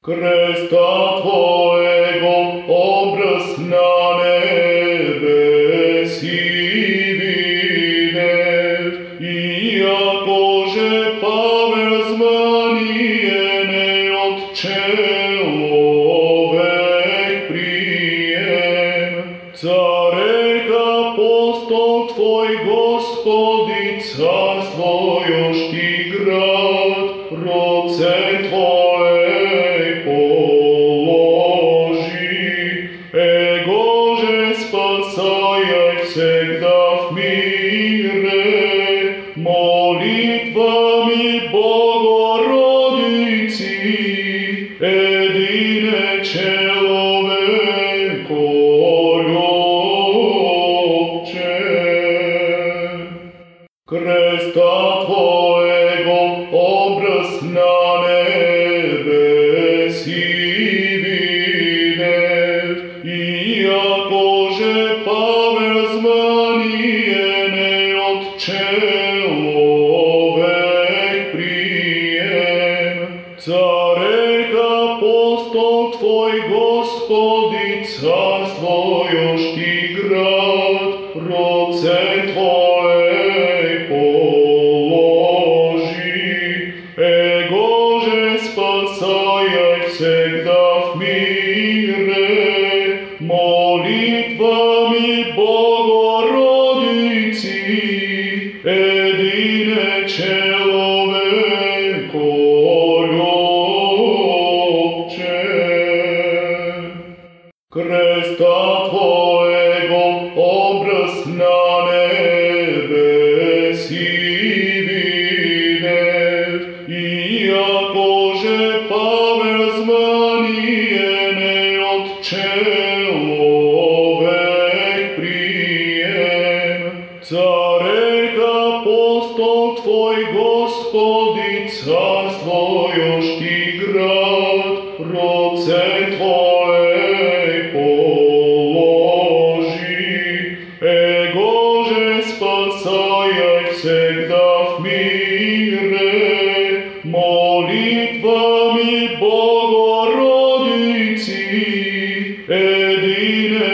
Креста Твоего образ на небеси видев, иако же повезмание не от человек прием. Царек апостол Твой, Господи, царствуешь Ти град, роце Твоей положи, Его же спасай всегда в мире, молитвами Богородицы, едине человеко любче. Креста Твоего образ на небеси видев, иако же повезмание не от человек прием. Царек апостол Твой, Господи, царствуешь Ти град, роце Твоей положи, Его же спасай всегда в мире, молитвами Богородицы, едине человеко любче. Креста Твоего образ на небеси видев, иако же повезмание не от человек прием. Царек апостол Твой, Господи, царствуешь Ти град, роце Твоей положи, Его же спасай всегда в мире, молитвами Богородицы, едине